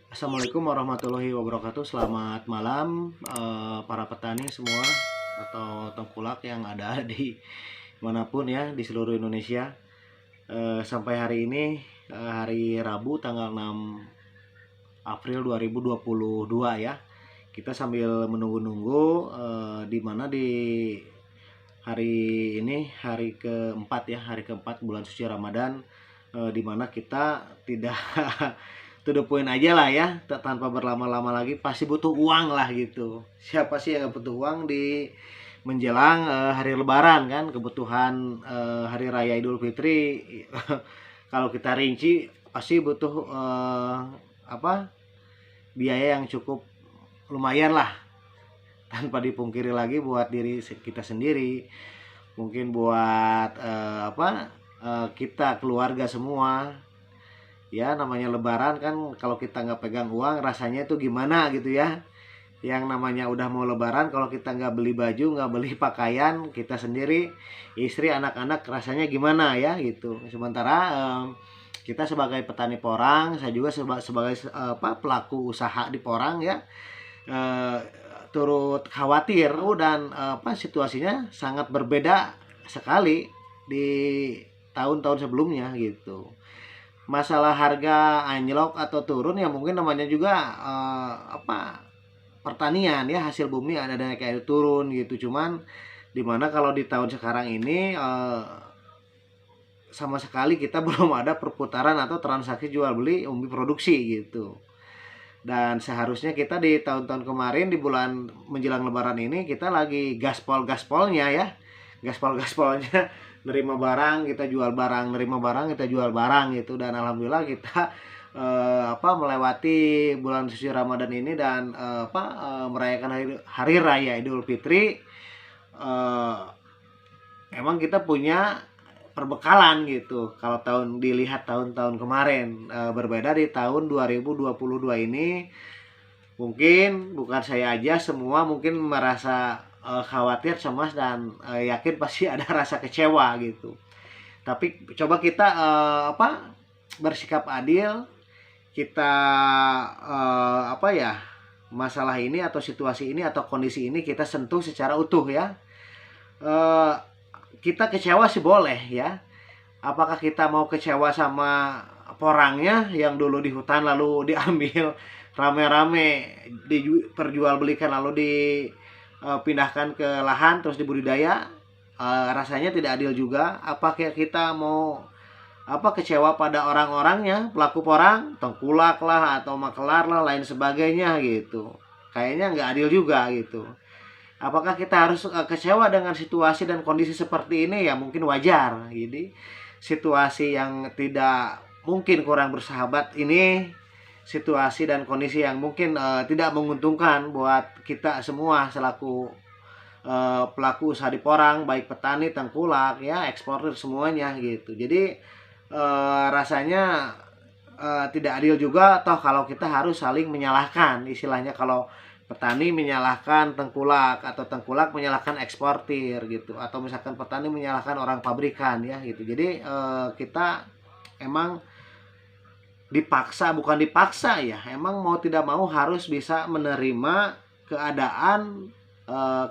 Assalamualaikum warahmatullahi wabarakatuh. Selamat malam para petani semua atau tengkulak yang ada di manapun ya di seluruh Indonesia. Sampai hari ini hari Rabu tanggal 6 April 2022 ya. Kita sambil menunggu-nunggu di mana di hari ini hari keempat ya, hari keempat bulan suci Ramadan, di mana kita tidak to the point aja lah ya, tanpa berlama-lama lagi. Pasti butuh uang lah gitu. Siapa sih yang gak butuh uang di menjelang hari Lebaran kan, kebutuhan hari raya Idul Fitri. Kalau kita rinci pasti butuh biaya yang cukup lumayan lah, tanpa dipungkiri lagi buat diri kita sendiri, mungkin buat kita keluarga semua ya. Namanya Lebaran kan, kalau kita nggak pegang uang rasanya itu gimana gitu ya. Yang namanya udah mau Lebaran, kalau kita nggak beli baju, nggak beli pakaian, kita sendiri, istri, anak-anak, rasanya gimana ya gitu. Sementara kita sebagai petani porang, saya juga sebagai pelaku usaha di porang ya, eh, turut khawatir. Dan situasinya sangat berbeda sekali di tahun-tahun sebelumnya gitu. Masalah harga anjlok atau turun ya mungkin namanya juga pertanian ya, hasil bumi ada naik ada turun gitu. Cuman dimana kalau di tahun sekarang ini sama sekali kita belum ada perputaran atau transaksi jual beli umbi produksi gitu. Dan seharusnya kita di tahun-tahun kemarin di bulan menjelang Lebaran ini kita lagi gaspolnya ya, gaspolnya nerima barang kita jual barang, nerima barang kita jual barang gitu. Dan alhamdulillah kita melewati bulan suci Ramadan ini dan merayakan hari raya Idul Fitri. Emang kita punya perbekalan gitu. Kalau dilihat tahun-tahun kemarin, berbeda di tahun 2022 ini. Mungkin bukan saya aja, semua mungkin merasa khawatir, cemas, dan yakin pasti ada rasa kecewa gitu. Tapi coba kita bersikap adil. Kita masalah ini atau situasi ini atau kondisi ini kita sentuh secara utuh ya. Kita kecewa sih boleh ya. Apakah kita mau kecewa sama porangnya yang dulu di hutan lalu diambil rame-rame, diperjualbelikan lalu dipindahkan ke lahan terus dibudidaya? Rasanya tidak adil juga. Apakah kita mau kecewa pada orang-orangnya, pelaku porang, tengkulak lah atau makelar lah lain sebagainya gitu? Kayaknya nggak adil juga gitu. Apakah kita harus kecewa dengan situasi dan kondisi seperti ini? Ya mungkin wajar. Jadi situasi yang tidak mungkin kurang bersahabat ini, situasi dan kondisi yang mungkin tidak menguntungkan buat kita semua selaku pelaku usaha di porang, baik petani, tengkulak ya, eksportir, semuanya gitu. Jadi rasanya tidak adil juga toh kalau kita harus saling menyalahkan. Istilahnya kalau petani menyalahkan tengkulak atau tengkulak menyalahkan eksportir gitu, atau misalkan petani menyalahkan orang pabrikan ya gitu. Jadi kita emang dipaksa, bukan dipaksa ya, emang mau tidak mau harus bisa menerima keadaan,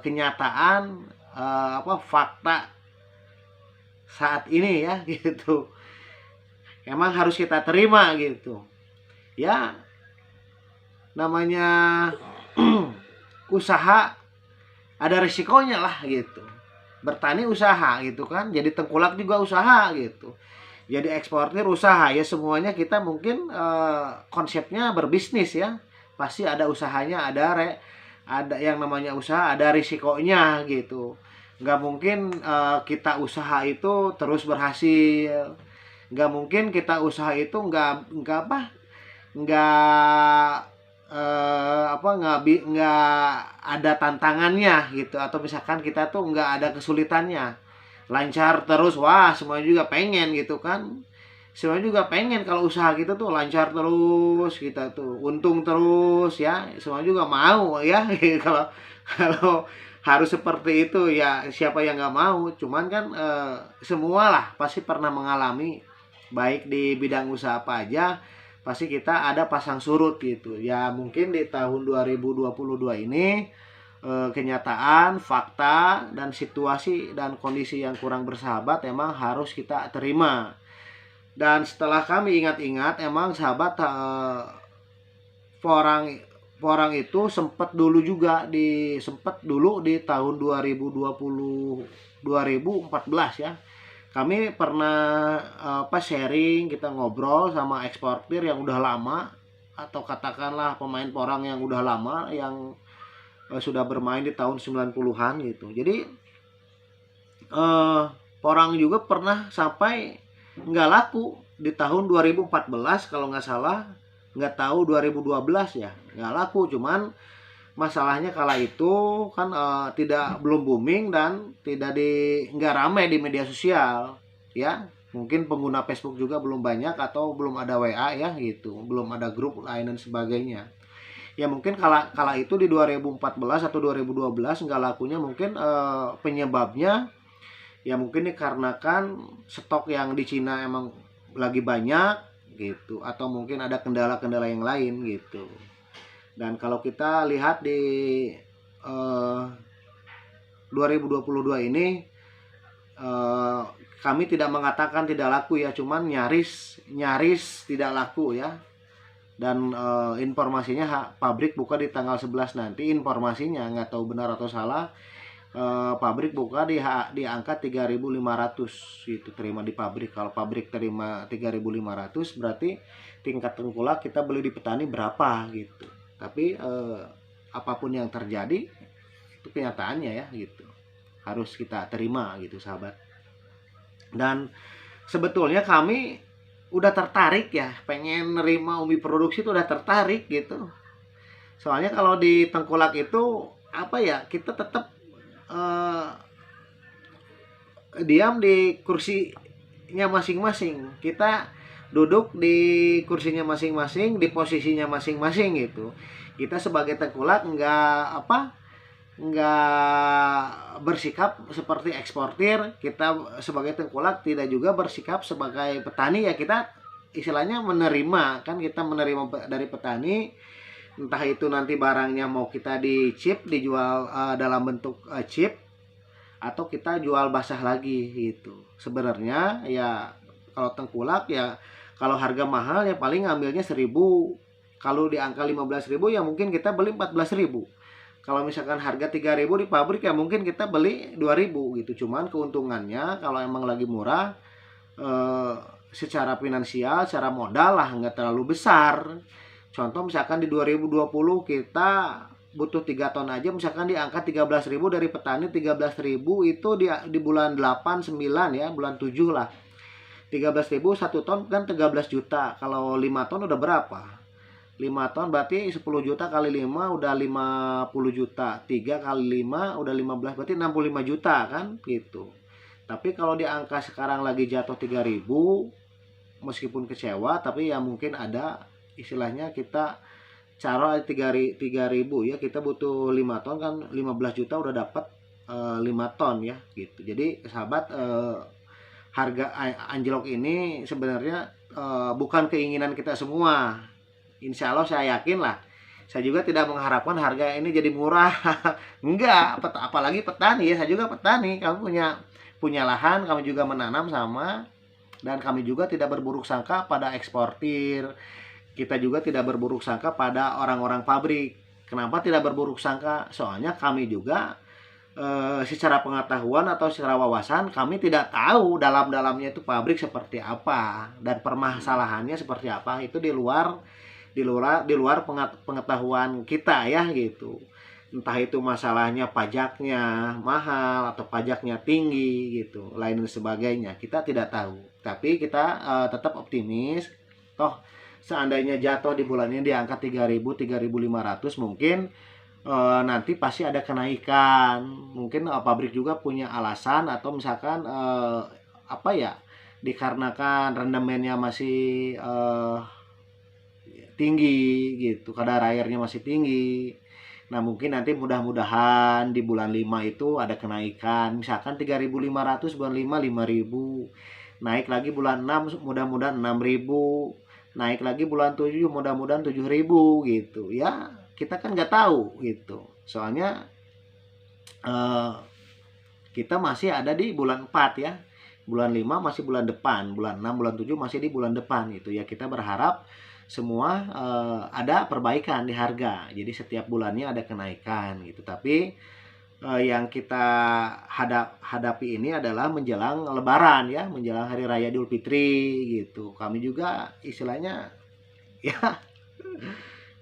kenyataan, fakta saat ini ya gitu. Emang harus kita terima gitu ya. Namanya usaha ada risikonya lah gitu. Bertani usaha gitu kan, jadi tengkulak juga usaha gitu, jadi eksportir usaha ya. Semuanya kita mungkin konsepnya berbisnis ya, pasti ada usahanya, ada yang namanya usaha, ada risikonya gitu. Nggak mungkin kita usaha itu terus berhasil, nggak mungkin kita usaha itu nggak ada tantangannya gitu, atau misalkan kita tuh nggak ada kesulitannya, lancar terus. Wah, semuanya juga pengen gitu kan, semuanya juga pengen kalau usaha kita tuh lancar terus, kita tuh untung terus ya, semuanya juga mau ya. Kalau harus seperti itu ya, siapa yang nggak mau. Cuman kan semualah pasti pernah mengalami, baik di bidang usaha apa aja, pasti kita ada pasang surut gitu. Ya mungkin di tahun 2022 ini kenyataan, fakta, dan situasi dan kondisi yang kurang bersahabat emang harus kita terima. Dan setelah kami ingat-ingat, emang sahabat porang porang itu sempat dulu di tahun 2014 ya. Kami pernah sharing, kita ngobrol sama eksportir yang udah lama, atau katakanlah pemain porang yang udah lama, yang sudah bermain di tahun 90-an gitu. Jadi porang juga pernah sampai nggak laku di tahun 2014 kalau nggak salah, nggak tahu 2012 ya, nggak laku. Cuman masalahnya kala itu kan belum booming dan nggak ramai di media sosial ya. Mungkin pengguna Facebook juga belum banyak, atau belum ada WA ya gitu, belum ada grup lain dan sebagainya. Ya mungkin kala itu di 2014 atau 2012 nggak lakunya, mungkin penyebabnya ya mungkin dikarenakan stok yang di Cina emang lagi banyak gitu, atau mungkin ada kendala-kendala yang lain gitu. Dan kalau kita lihat di 2022 ini, kami tidak mengatakan tidak laku ya, cuman nyaris tidak laku ya. Dan informasinya pabrik buka di tanggal 11 nanti, informasinya nggak tahu benar atau salah. Pabrik buka di angka 3.500 itu terima di pabrik. Kalau pabrik terima 3.500 berarti tingkat tengkulak kita beli di petani berapa gitu. Tapi apapun yang terjadi itu kenyataannya ya gitu, harus kita terima gitu sahabat. Dan sebetulnya kami udah tertarik ya, pengen nerima umbi produksi itu udah tertarik gitu. Soalnya kalau di tengkulak itu apa ya, kita tetap diam di kursinya masing-masing, kita duduk di kursinya masing-masing, di posisinya masing-masing gitu. Kita sebagai tengkulak nggak bersikap seperti eksportir. Kita sebagai tengkulak tidak juga bersikap sebagai petani ya. Kita istilahnya menerima, kan kita menerima dari petani, entah itu nanti barangnya mau kita dijual dalam bentuk chip, atau kita jual basah lagi gitu. Sebenarnya ya kalau tengkulak ya, kalau harga mahal ya paling ngambilnya 1.000. Kalau di angka 15.000 ya mungkin kita beli 14.000. Kalau misalkan harga 3.000 di pabrik ya mungkin kita beli 2.000 gitu. Cuman keuntungannya kalau emang lagi murah, secara finansial, secara modal lah nggak terlalu besar. Contoh misalkan di 2020 kita butuh 3 ton aja, misalkan di angka 13.000 dari petani. 13.000 itu di bulan 8, 9 ya, bulan 7 lah. 13.000 1 ton kan 13 juta. Kalau 5 ton udah berapa? 5 ton berarti 10 juta kali 5 udah 50 juta. 3 kali 5 udah 15, berarti 65 juta kan gitu. Tapi kalau di angka sekarang lagi jatuh 3.000, meskipun kecewa, tapi ya mungkin ada istilahnya kita cara 3.000 ya, kita butuh 5 ton kan 15 juta udah dapat 5 ton ya gitu. Jadi sahabat, harga anjlok ini sebenarnya bukan keinginan kita semua. Insya Allah saya yakin lah. Saya juga tidak mengharapkan harga ini jadi murah. Enggak, apalagi petani ya. Saya juga petani. Kami punya lahan, kami juga menanam sama. Dan kami juga tidak berburuk sangka pada eksportir. Kita juga tidak berburuk sangka pada orang-orang pabrik. Kenapa tidak berburuk sangka? Soalnya kami juga secara pengetahuan atau secara wawasan, kami tidak tahu dalam-dalamnya itu pabrik seperti apa dan permasalahannya seperti apa. Itu di luar pengetahuan kita ya gitu. Entah itu masalahnya pajaknya mahal atau pajaknya tinggi gitu, lain dan sebagainya, kita tidak tahu. Tapi kita tetap optimis. Toh seandainya jatuh di bulan ini di angka 3.000, 3.500, mungkin nanti pasti ada kenaikan. Mungkin pabrik juga punya alasan, atau misalkan apa ya, dikarenakan rendemennya masih tinggi gitu, kadar airnya masih tinggi. Nah mungkin nanti mudah-mudahan di bulan 5 itu ada kenaikan. Misalkan 3.500 bulan 5, 5.000. Naik lagi bulan 6 mudah-mudahan 6.000. naik lagi bulan 7 mudah-mudahan 7.000 gitu ya, kita kan nggak tahu gitu, soalnya eh, kita masih ada di bulan 4 ya, bulan 5 masih bulan depan, bulan 6 bulan 7 masih di bulan depan gitu ya. Kita berharap semua ada perbaikan di harga, jadi setiap bulannya ada kenaikan gitu. Tapi yang kita hadapi ini adalah menjelang lebaran ya, menjelang hari raya Idul Fitri gitu. Kami juga istilahnya ya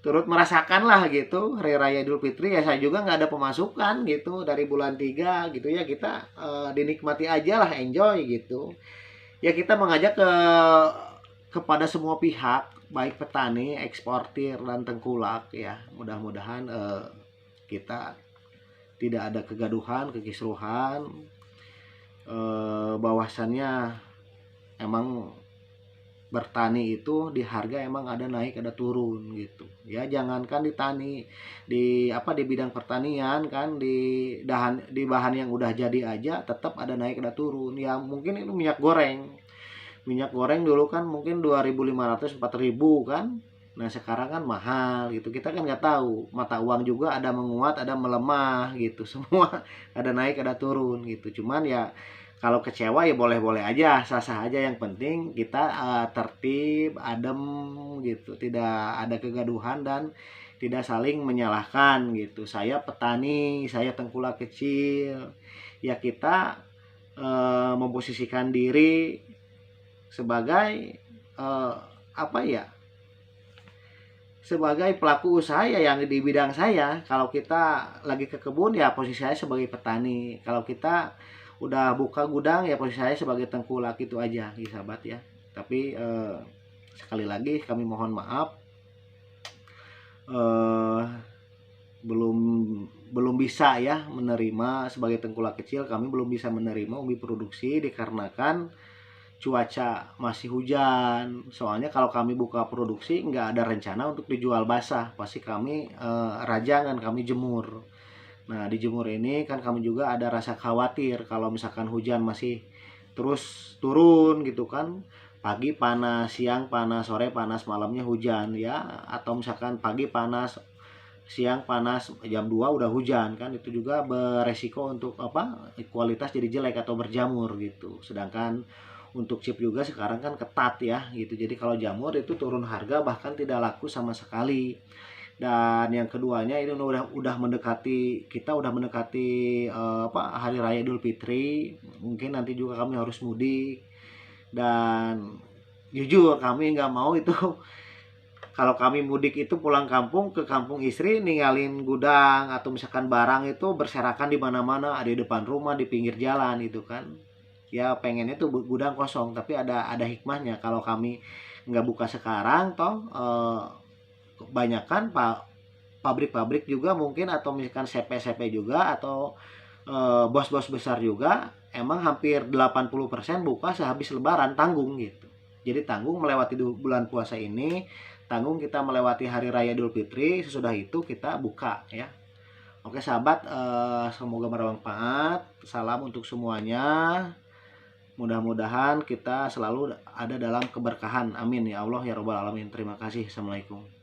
turut merasakan lah gitu hari raya Idul Fitri ya. Saya juga nggak ada pemasukan gitu dari bulan 3 gitu ya. Kita dinikmati aja lah, enjoy gitu ya. Kita mengajak kepada semua pihak, baik petani, eksportir, dan tengkulak ya, mudah-mudahan kita tidak ada kegaduhan, kekisruhan, bahwasannya emang bertani itu di harga emang ada naik ada turun gitu ya. Jangankan di tani, di bidang pertanian kan, di bahan yang udah jadi aja tetap ada naik ada turun ya. Mungkin itu minyak goreng dulu kan mungkin 2.500 4.000 kan, nah sekarang kan mahal gitu. Kita kan nggak tahu, mata uang juga ada menguat ada melemah gitu semua ada naik ada turun gitu. Cuman ya kalau kecewa ya boleh-boleh aja, sah-sah aja. Yang penting kita tertib, adem gitu, tidak ada kegaduhan dan tidak saling menyalahkan gitu. Saya petani, saya tengkulak kecil, ya kita memposisikan diri sebagai apa ya? Sebagai pelaku usaha ya yang di bidang saya. Kalau kita lagi ke kebun ya posisi saya sebagai petani. Kalau kita udah buka gudang ya posisi saya sebagai tengkulak, itu aja ya sahabat ya. Tapi sekali lagi kami mohon maaf, eh, belum belum bisa ya menerima sebagai tengkulak kecil. Kami belum bisa menerima umbi produksi dikarenakan cuaca masih hujan. Soalnya kalau kami buka produksi nggak ada rencana untuk dijual basah, pasti kami rajangan, kami jemur. Nah di jemur ini kan kami juga ada rasa khawatir kalau misalkan hujan masih terus turun gitu kan, pagi panas, siang panas, sore panas, malamnya hujan ya. Atau misalkan pagi panas, siang panas, jam 2 udah hujan kan, itu juga beresiko untuk apa, kualitas jadi jelek atau berjamur gitu. Sedangkan untuk chip juga sekarang kan ketat ya gitu, jadi kalau jamur itu turun harga bahkan tidak laku sama sekali. Dan yang keduanya ini udah mendekati, kita udah mendekati hari raya Idul Fitri, mungkin nanti juga kami harus mudik. Dan jujur kami nggak mau itu kalau kami mudik itu pulang kampung ke kampung istri ninggalin gudang atau misalkan barang itu berserakan di mana-mana, ada di depan rumah, di pinggir jalan itu kan. Ya pengennya tuh gudang kosong, tapi ada hikmahnya kalau kami nggak buka sekarang toh kebanyakan pabrik-pabrik juga mungkin, atau misalkan CP-CP juga, atau bos-bos besar juga emang hampir 80% buka sehabis lebaran, tanggung gitu. Jadi tanggung melewati bulan puasa ini, tanggung kita melewati hari raya Idul Fitri, sesudah itu kita buka ya. Oke sahabat, semoga bermanfaat. Salam untuk semuanya. Mudah-mudahan kita selalu ada dalam keberkahan. Amin ya Allah ya Rabbal Alamin. Terima kasih. Assalamualaikum.